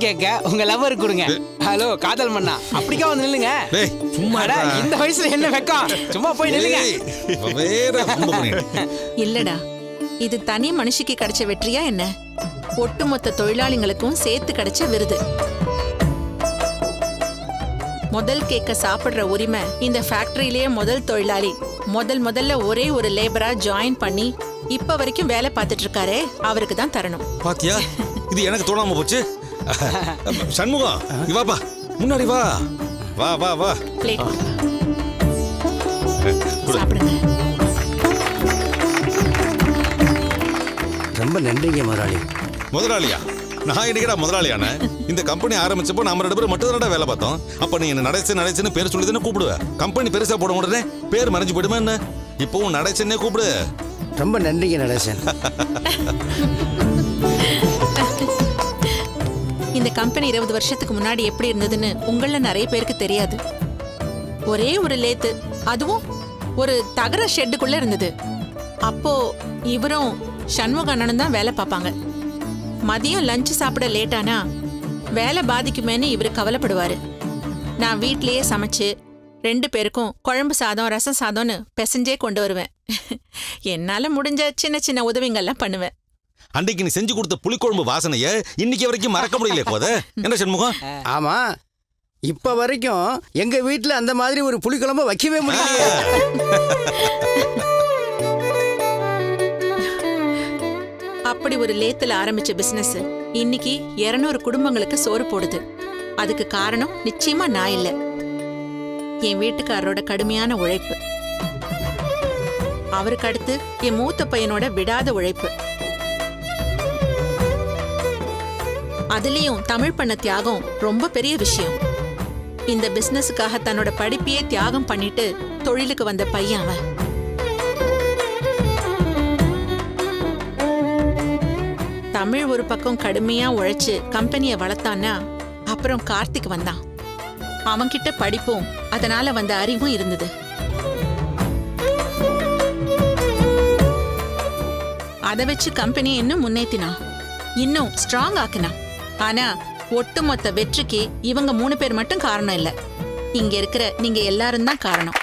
கேக்க உங்க லவர் கொடுங்க. ஹலோ காதல் மண்ணா, அப்படிக்கா வந்து நில்லுங்க. இந்த வயசுல என்ன வெக்கம், சும்மா போய் நில்லுங்க. இல்லடா, இது தனி மனுஷிக்கு கிடைச்ச வெற்றியா என்ன? ஒட்டுமொத்த தொழிலாளிகளுக்கும் சேர்த்து கிடைச்ச விருது. முதல் கேக்க சாப்பிடுற உரிமை இந்த ஃபேக்டரியிலேயே முதல் தொழிலாளி முதல்ல ஒரே ஒரு லேபரா ஜாயின் பண்ணி இப்ப வரைக்கும் வேலை பார்த்துட்டு இருக்காரே, அவருக்கு தான் தரணும். பாத்தியா, இது எனக்கு தோணாம போச்சு. சண்முகம், வாப்பா, முன்னாடி வா. வா வா வா. பிளேட் சாப்பிடுங்க. ரொம்ப நன்றிங்க முதலாளி. முதலாளியா? நான் இன்னைக்கடா முதலாளியான? இந்த கம்பெனி ஆரம்பிச்சப்போ நம்ம 2 பேரும் மட்டும் தானடா வேலை பார்த்தோம். அப்ப நீ என்ன நடேசன்னு பேர் சொல்லி தானே கூப்பிடுவ. கம்பெனி பெருசா போட உடனே பேர் மறைஞ்சு போயிடுமா என்ன? இப்பவும் நடேசன்னே கூப்பிடு. ரொம்ப நன்றிங்க நடேசன். இந்த கம்பெனி 20 வருஷத்துக்கு முன்னாடி எப்படி இருந்ததுன்னு உங்கள நிறைய பேருக்கு தெரியாது. ஒரே ஒரு லேத்து, அதுவும் ஒரு தகர ஷெட்டுக்குள்ள இருந்தது. அப்போ இவரும் சண்முக அண்ணனும் தான் வேலை பார்ப்பாங்க. மதியம் லஞ்ச் சாப்பிட லேட்டானா வேலை பாதிக்குமேன்னு இவரு கவலைப்படுவாரு. நான் வீட்லயே சமைச்சு 2 பேருக்கும் குழம்பு சாதம், ரசம் சாதம்னு பிசைஞ்சே கொண்டு வருவேன். என்னால முடிஞ்ச சின்ன சின்ன உதவிங்கள்லாம் பண்ணுவேன். அன்றைக்கு நீ செஞ்சு கொடுத்த புளிக்குழம்பு வாசனைய இன்னைக்கு வரைக்கும் மறக்க முடியல போத. என்ன சண்முகம்? ஆமா, இப்ப வரைக்கும் எங்க வீட்டுல அந்த மாதிரி ஒரு புளிக்குழம்பு வைக்கவே முடியல. அப்படி ஒரு லேத்துல ஆரம்பிச்ச பிசினஸ் இன்னைக்கு 200 குடும்பங்களுக்கு சோறு போடுது. அதுக்கு காரணம் நிச்சயமா நான் இல்ல, என் வீட்டுக்காரரோட கடுமையான உழைப்பு. அவருக்கு அடுத்து என் மூத்த பையனோட விடாத உழைப்பு. அதுலயும் தமிழ் பண்ண தியாகம் ரொம்ப பெரிய விஷயம். இந்த பிசினஸுக்காக தன்னோட படிப்பையே தியாகம் பண்ணிட்டு தொழிலுக்கு வந்த பையன் அவன். தமிழ் ஒரு பக்கம் கடுமையா உழைச்சு கம்பெனியை வளர்த்தான்னா, அப்புறம் கார்த்திக் வந்தான். அவன்கிட்ட படிப்பும் அதனால வந்த அறிவும் இருந்தது. அதை வச்சு கம்பெனியை இன்னும் முன்னேத்தினான், இன்னும் ஸ்ட்ராங் ஆக்கினான். ஆனா ஒட்டுமொத்த வெற்றிக்கு இவங்க 3 பேர் மட்டும் காரணம் இல்ல, இங்க இருக்கிற நீங்க எல்லாரும் தான் காரணம்.